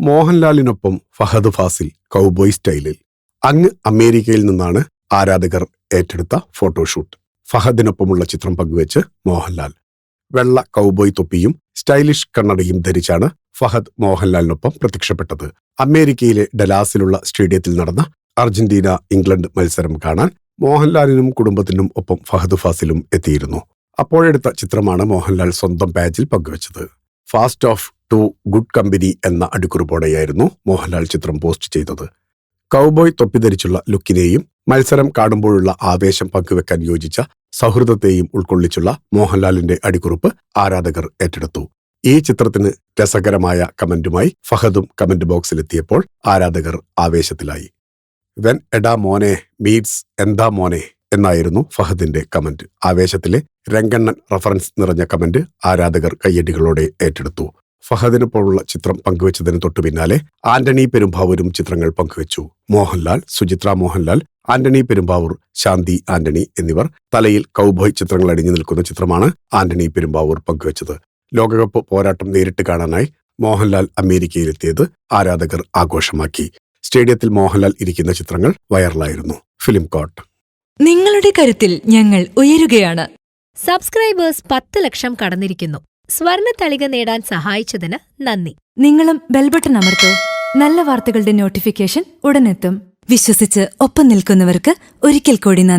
മോഹൻലാലിനൊപ്പം Fahad Fazil cowboy സ്റ്റൈലിൽ. അങ്ങ് അമേരിക്കയിൽ നിന്നാണ് ആരാധകർ ഏറ്റെടുത്ത ഫോട്ടോഷൂട്ട്. ഫഹദിനൊപ്പമുള്ള ചിത്രം പങ്കുവെച്ച് മോഹൻലാൽ. വെള്ള കൗബോയ് തൊപ്പിയും സ്റ്റൈലിഷ് കണ്ണടയും ധരിച്ചാണ് ഫഹദ് മോഹൻലാലിനൊപ്പം പ്രത്യക്ഷപ്പെട്ടത്. അമേരിക്കയിലെ ഡലാസിലുള്ള സ്റ്റേഡിയത്തിൽ നടന്ന അർജന്റീന ഇംഗ്ലണ്ട് മത്സരം കാണാൻ മോഹൻലാലിനും കുടുംബത്തിനും ഒപ്പം ഫഹദ് ഫാസിലും എത്തിയിരുന്നു. അപ്പോഴെടുത്ത ചിത്രമാണ് മോഹൻലാൽ സ്വന്തം പേജിൽ പങ്കുവച്ചത്. Fast of two good company എന്ന അടിക്കുറിപ്പോടെയായിരുന്നു മോഹൻലാൽ ചിത്രം പോസ്റ്റ് ചെയ്തത്. കൗബോയ് തൊപ്പി ധരിച്ചുള്ള ലുക്കിനെയും മത്സരം കാണുമ്പോഴുള്ള ആവേശം പങ്കുവെക്കാൻ യോജിച്ച സൗഹൃദത്തെയും ഉൾക്കൊള്ളിച്ചുള്ള മോഹൻലാലിന്റെ അടിക്കുറിപ്പ് ആരാധകർ ഏറ്റെടുത്തു. ഈ ചിത്രത്തിന് രസകരമായ കമന്റുമായി ഫഹദും കമന്റ് ബോക്സിലെത്തിയപ്പോൾ ആരാധകർ ആവേശത്തിലായി. വെൻ എടാ മോനെ മീറ്റ്സ് എന്താ മോനെ എന്നായിരുന്നു ഫഹദിന്റെ കമന്റ്. ആവേശത്തിലെ രംഗണ്ണൻ റഫറൻസ് നിറഞ്ഞ കമന്റ് ആരാധകർ കയ്യടികളോടെ ഏറ്റെടുത്തു. ഫഹദിനൊപ്പമുള്ള ചിത്രം പങ്കുവച്ചതിന് തൊട്ടു പിന്നാലെ ആന്റണി പെരുമ്പാവൂരും ചിത്രങ്ങൾ പങ്കുവച്ചു. മോഹൻലാൽ, സുചിത്ര മോഹൻലാൽ, ആന്റണി പെരുമ്പാവൂർ, ശാന്തി ആന്റണി എന്നിവർ തലയിൽ കൗബോയ് ചിത്രങ്ങൾ അണിഞ്ഞു നിൽക്കുന്ന ചിത്രമാണ് ആന്റണി പെരുമ്പാവൂർ പങ്കുവച്ചത്. ലോകകപ്പ് പോരാട്ടം നേരിട്ട് കാണാനായി മോഹൻലാൽ അമേരിക്കയിലെത്തിയത് ആരാധകർ ആഘോഷമാക്കി. സ്റ്റേഡിയത്തിൽ മോഹൻലാൽ ഇരിക്കുന്ന ചിത്രങ്ങൾ വൈറലായിരുന്നു. ഫിലിം കോട്ട്. നിങ്ങളുടെ കരുത്തിൽ ഞങ്ങൾ ഉയരുകയാണ്. സബ്സ്ക്രൈബേഴ്സ് 10 ലക്ഷം കടന്നിരിക്കുന്നു. സ്വർണ തളിക നേടാൻ സഹായിച്ചതിന് നന്ദി. നിങ്ങളും ബെൽബട്ടൺ അമർത്തോ. നല്ല വാർത്തകളുടെ നോട്ടിഫിക്കേഷൻ ഉടനെത്തും. വിശ്വസിച്ച് ഒപ്പം നിൽക്കുന്നവർക്ക് ഒരിക്കൽ കൂടി നന്ദി.